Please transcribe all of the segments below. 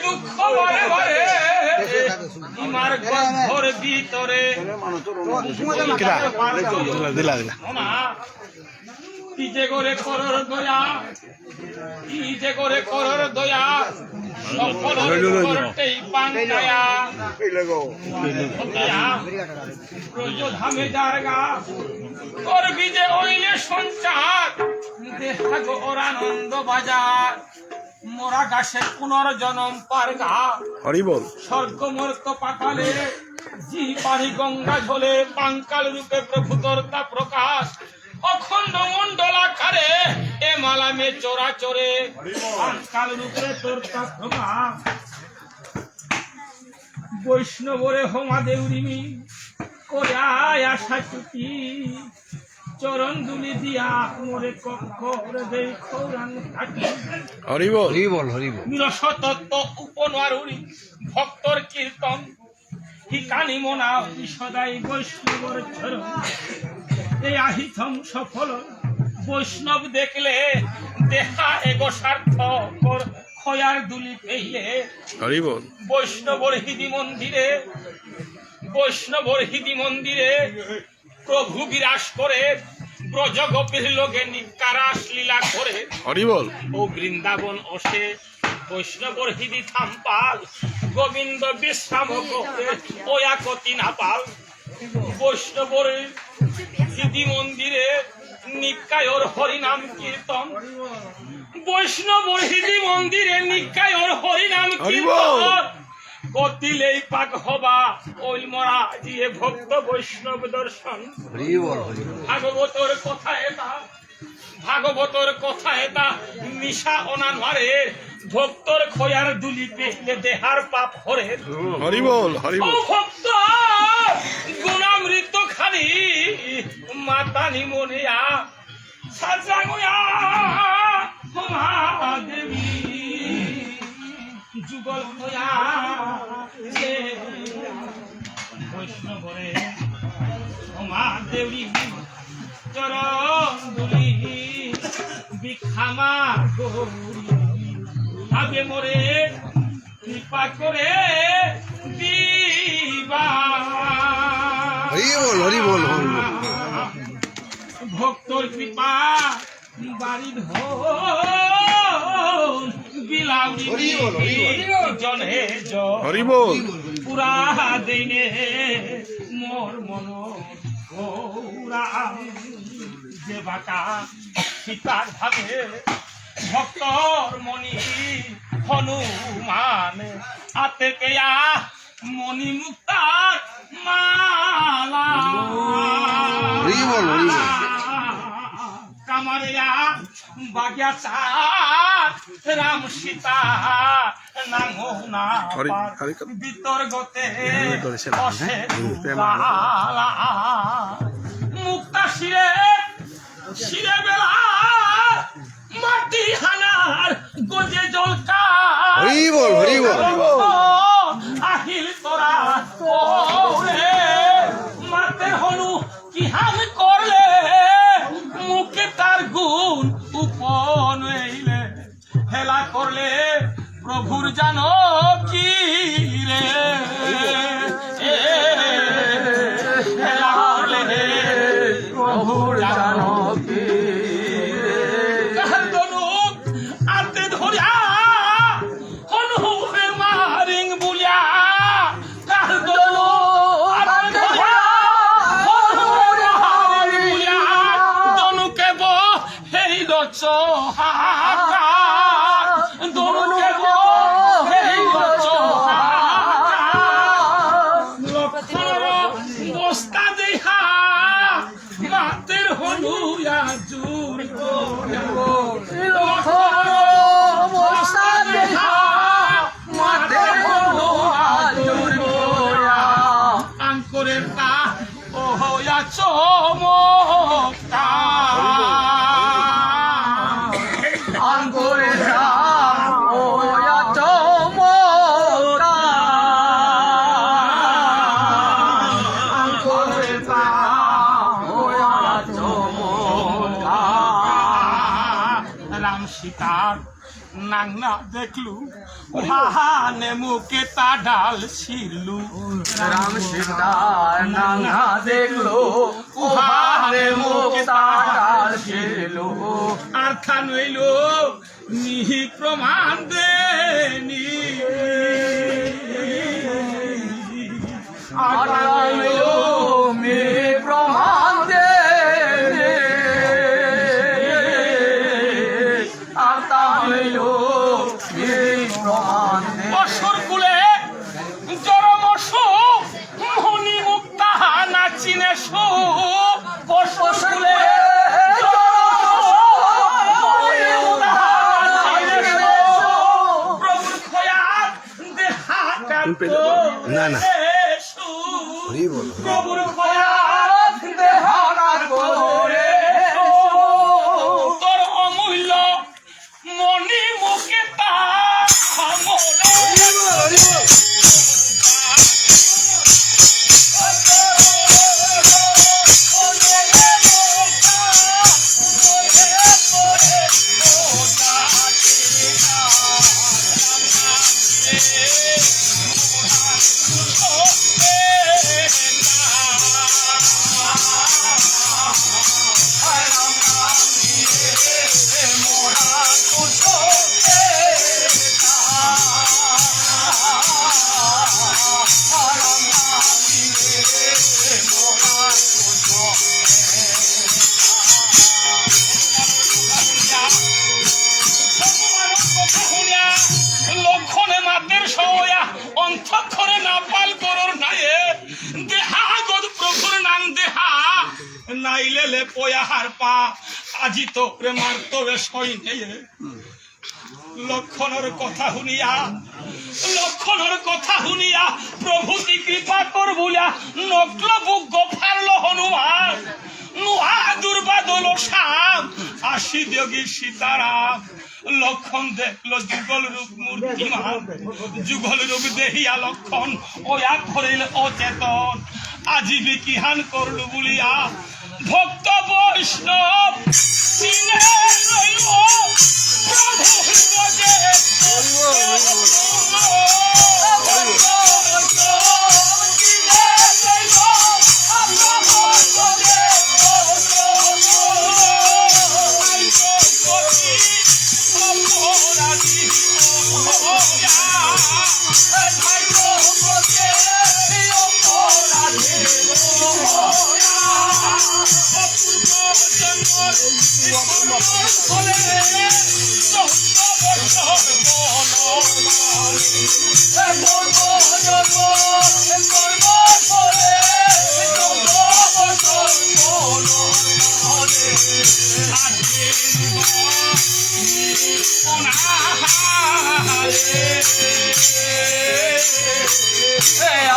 দুঃখ বারে বারে তোমার গন্ধর ভিতরে কি যে করে করর দয়া, কি যে করে করর দয়া, সকল করতেই পান্তায়া প্রযোধামে জারগা করবি যে ওইলে সঞ্চার দেখাগো ওর আনন্দ বাজার মোরা গাছে পুনর্জনম পারগা হরিবল স্বর্গ মর্ত পাতালে জি পারি গঙ্গা ঝোলে পাঙ্কাল রূপে প্রভুতর তা প্রকাশ অখণ্ড মণ্ডলাকারে এ মালামে চোরা চোরে পাঙ্কাল রূপে তোর তা প্রকাশ বৈষ্ণবরে হোমা দেউরিমি করে আশা চুটি চরণ দুলি দিয়া মোরে কক্ষ দেই খৌরান থাকি হরিবল হরিবল হরিবল নিরস তত্ত্ব উপনারুরি ভক্তর কীর্তন হিকানি মনা সদাই বৈষ্ণবর চরণ এই আহিথম সফল বৈষ্ণব দেখলে দেখা এগো সার্থকর খয়ার দুলি পেইলে হরিবল বৈষ্ণবর হৃদি মন্দিরে প্রভু বিরাজ করে ব্রজ গোপীর লোকে নিকারাস লীলা করে হরিবল ও বৃন্দাবন ওসে বৈষ্ণবর হৃদি থাম্পাল গোবিন্দ বিশ্রাম করে ওয়াকতি নাপাল বৈষ্ণবর হৃদি মন্দিরে নিকায়র হরিনাম কীর্তন বৈষ্ণবর হৃদি মন্দিরে নিকায়র হরিনাম কীর্তন কতিলেই পাক হবা ওই মরা দিয়ে ভক্ত বৈষ্ণব দর্শন ভাগবতর কথা এটা নিশা অনানহারে ভক্তর খয়ার দুলি পেলে দেহার পাপ হরে হরিবল হরিবল ভক্ত গুণামৃত খালি মাতা নিমনিয়া সাজাঙ্গয়া মহাদেবী যুগল হয়া বৈষ্ণবরে মহাদেবী চরণ দুলি বিখামা গৌরী ভাবে মোরে কৃপা করে দিবা হরিবল হরিবল ভক্তর কৃপা বাড়ি ধন বিলাউরি জনে হরিবল পুরা দিনে মোর মন গৌরা যে বাটা সীতার ভাবে ভক্তর মনি হনুমান হাতে পেয়া মণি মুক্তার মালা কামারিয়া বাগিয়া চার রাম সীতা নাঙ্গো না বিতর্গতে মুক্তা শিরে বেলা মাটি হানার গজে জলকা আহিল তোরা মাতে হনু কি হাম করলে মুখে তার গুণ উপন হইলে হেলা করলে প্রভুর জানো কি রে হেলা করলে প্রভুর জানো কি নাংনা দেখলু হাহানে মুখে তা ডাল ছিলু রাম সীতার নাঙ্গা দেখলো উহারে মুখে তার ছিল আর খান হইল নিহি প্রমাণ দেনি আর খান হইল মে প্রমাণ দে আর তাহলে মে প্রমাণ দে অসুর কুলে জরমসু মনি মুক্তা নাচিনে সু পশুলে প্রভুর খয়াত দেহা না, না। প্রভুর খয়াত দেহারা করে তোর অমূল্য মনি মুখে তার লক্ষণে মাতের সয়া অন্তঃক্ষরে না পাল করর নায়ে দেহা গদ প্রভুর নাম দেহা নাইলে লে পয়াহার পা আজি তো প্রেমার তবে সইনে লক্ষণের কথা শুনিয়া প্রভুতি কৃপা কর বলিয়া নকল বুক ফারল হনুমান নুহা দুর্বাদল সাপ আসি যোগী সীতারাম লক্ষণ দেখলো যুগল রূপ মূর্তিমান যুগল রূপ দেহিয়া লক্ষণ ওয়া করিল অচেতন আজীবী কিহান করলু বলিয়া ভক্ত বৈষ্ণব চিনে রইল প্রভুর বজে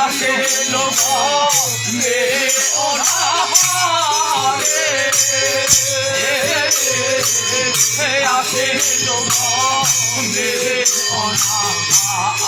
আসে লোক মে অনাহারে আসে লোক মে অনাহারে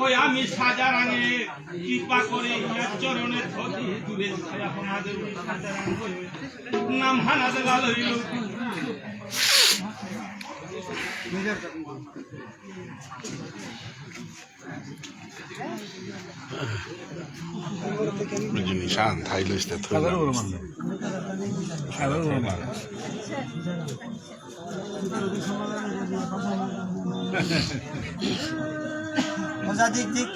ওই আমি সাজা রাঙে কৃপা করে চরণে ধরি দূরে আমাদের নাম হানাদ গাল হইল Medyo ni Shan, Thai list at home. মজা দিক দিক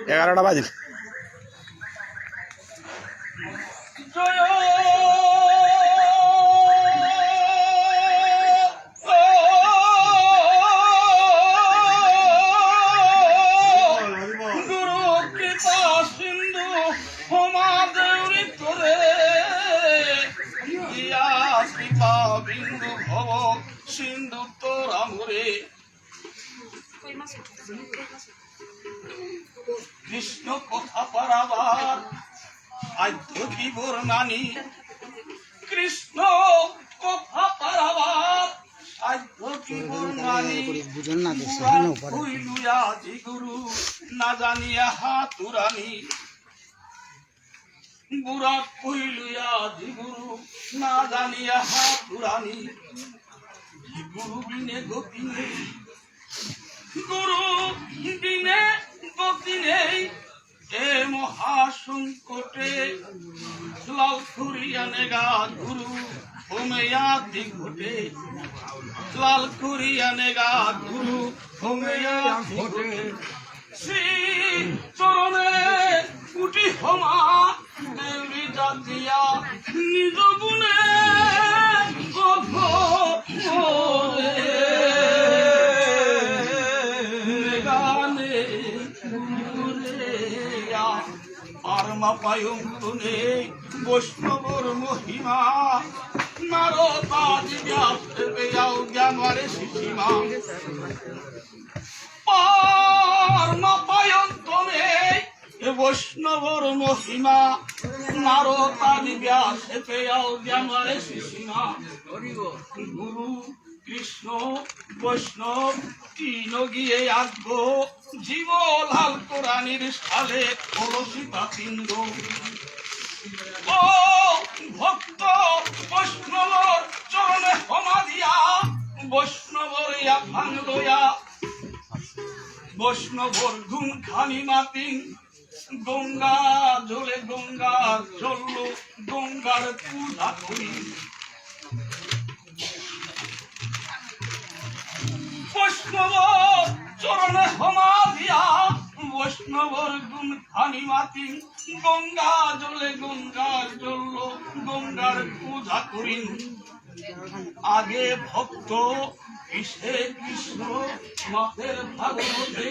এগারোটা বাজে জয় গুরু কৃপা সিন্ধু হোমা দেউরি করে ইয়া কৃপা বিন্দু ভব সিন্ধু তোরা মোরে কৃষ্ণ কথা পারাবার আদ্য বিবর নানি কৃষ্ণ কথা পারাবার আদ্য বিবর নানি হইলুয়া জি গুরু না জানিয়া হাতুরানি বুড়া কইলুয়া জি গুরু না জানিয়া হাতুরানি গুরু বিনে গতি নেই গুরু বিনে গতি নেই এ মহাসংকটে লাল খুরিয়া নেগা গুরু হোমেয়াতি ঘটে লাল খুরিয়া নেগা গুরু হোমেয়াতি ঘটে শ্রী চরণে কুটি হোমা দেবী জাতিয়া নিজ গুণে পায়ন্তনে বৈষ্ণবর মহিমা নারদা দিব্যাস্তে বেয়াও জ্ঞানরে শিশিমা পারমা পায়ন্তনে বৈষ্ণবর মহিমা নারদা দিব্যাস্তে বেয়াও জ্ঞানরে শিশিমা গুরু কৃষ্ণ বৈষ্ণব তিন গিয়ে আসবো জীব লাল কোরআনির সালে কলসিতা পিণ্ড ও ভক্ত বৈষ্ণবর চরণে ক্ষমা দিয়া বৈষ্ণবর ইয়া ভাঙলয়া বৈষ্ণবর ধুম খানি মাতিন গঙ্গা জলে গঙ্গা চলল গঙ্গার পূজা করি বৈষ্ণব চরণে ক্ষমা দিয়া বৈষ্ণবর গুণ খানি মাতি গঙ্গা জলে গঙ্গা জল গঙ্গার পূজা করিন আগে ভক্ত কিসে কৃষ্ণ মাতের ভাগবতে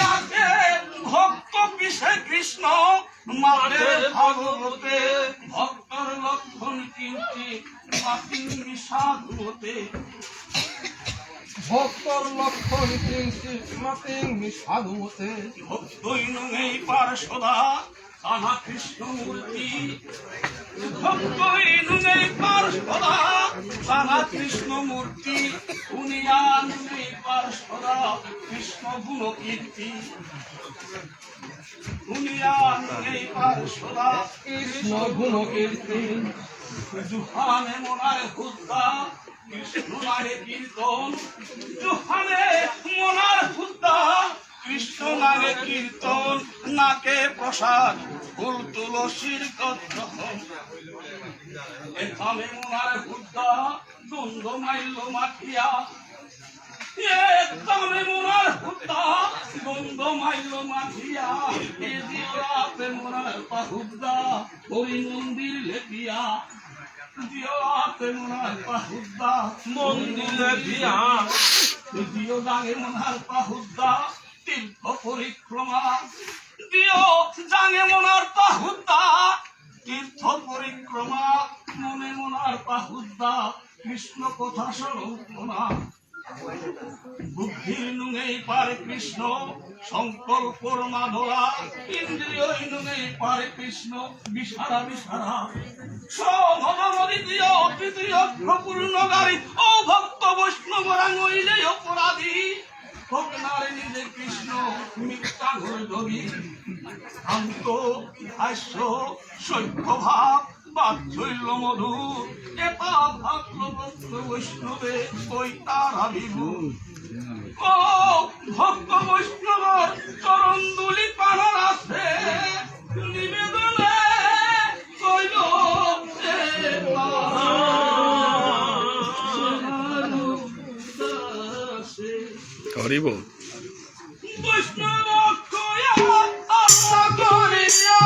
আগে ভক্ত কিসে কৃষ্ণ মাতের ভাগবতে ভক্তর লক্ষণ কিনতে মাতি সাধুতে ভক্তর লক্ষণ কিঞ্চিত মাতিং সাধুতে ভক্তই নঙেই পার্শ্বদা কানা কৃষ্ণ মূর্তি ভক্তই নঙেই পার্শ্বদা কানা কৃষ্ণ মূর্তি উনিয়া নঙেই পার্শ্বদা কৃষ্ণ গুণ কীর্তি উনিয়া নঙেই পার্শ্বদা কৃষ্ণ গুণ কীর্তি জুহানে মনার হুদ্দা কৃষ্ণ নারে কীর্তন জুহানে মনার হুদ্দা কৃষ্ণ নারে কীর্তন নাকে প্রসাদ ফুল তুলসীর গন্ধ এখানে মনার হুদ্দা গন্ধ মাইল মাখিয়া এখানে মনার হুদ্দা গন্ধ মাইল মাখিয়া এ দিওরাতে মনার পাহুদ্দা ওই মন্দির লেপিয়া দিওরাতে মনার পাহুদ্দা মন্দির লেপিয়া দিও দাগে মনার পাহুদ্দা তীর্থ পরিক্রমা দিও জানে মনার পাহুদা তীর্থ পরিক্রমা মনে মনার পাহুদা কৃষ্ণ কথা স্বরূপনা বুদ্ধির নুঙেই পারে কৃষ্ণ সংকল্পর মাধরা ইন্দ্রিয় নুঙেই পারে কৃষ্ণ বিসারা বিসারা সমদ্বিতীয় তৃতীয় প্রপূর্ণকারী ও ভক্ত বৈষ্ণবরা নইলে অপরাধী হোক নারে নিজে কৃষ্ণ মিথ্যা ঘোরধরি শান্ত হাস্য সৈক্যভাব বাৎসল্য মধুর এটা ভাবল ভক্ত বৈষ্ণবে ওই তারা বিভু ও ভক্ত বৈষ্ণবর চরণ দুলি পানার আছে নিবেদনে কইল হরিব বৈষ্ণব কয়া আশা করিয়া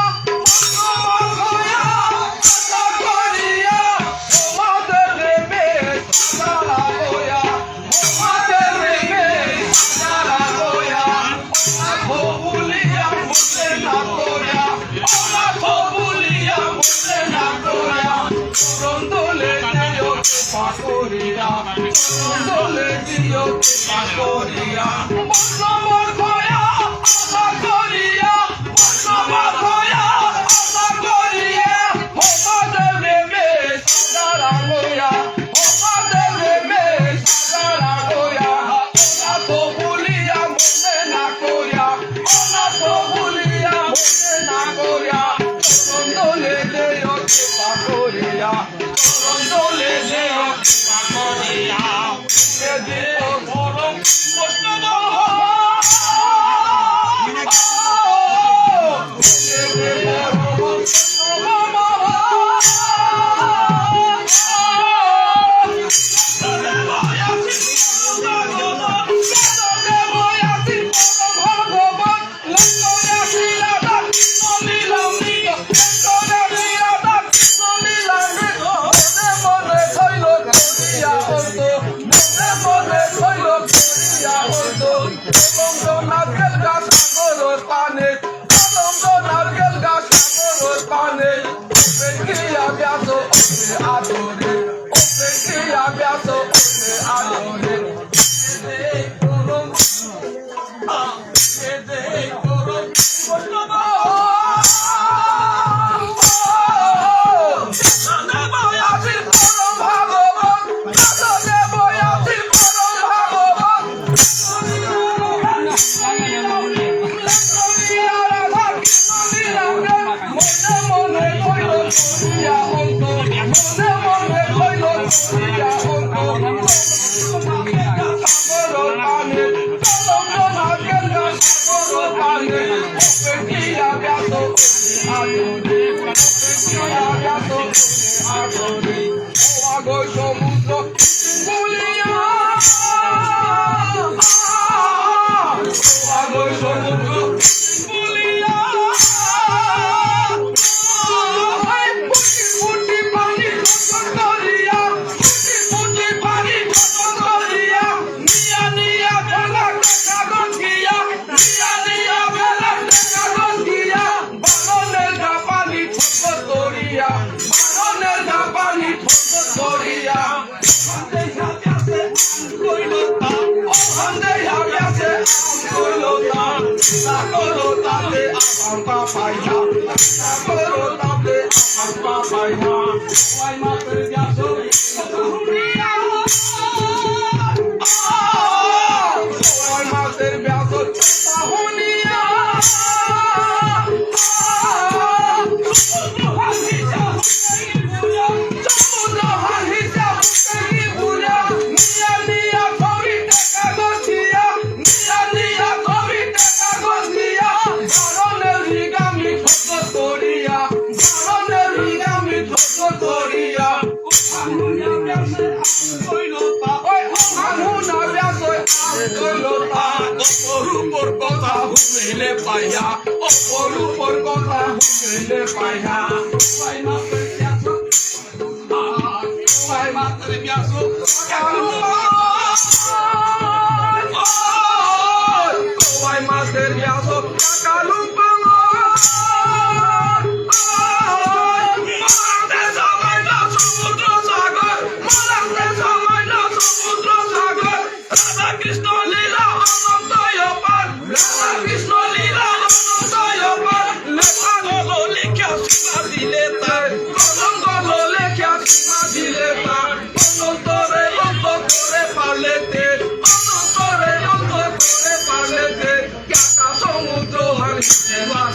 Why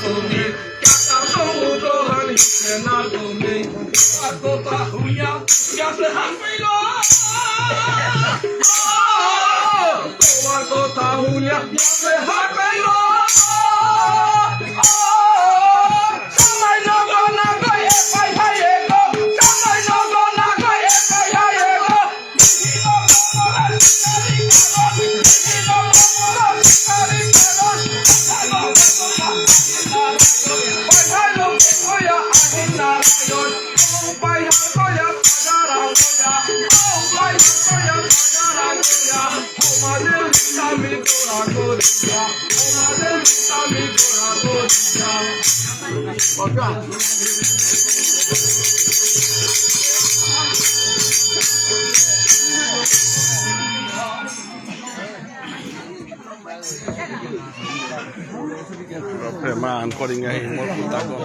তুমি কাকা সমুদ্র হানিছে না তুমি কথা হইয়া গেছে হাসিল তোমার কথা হইয়া গেছে হাসিল Preman ko rin nga mo punta ko.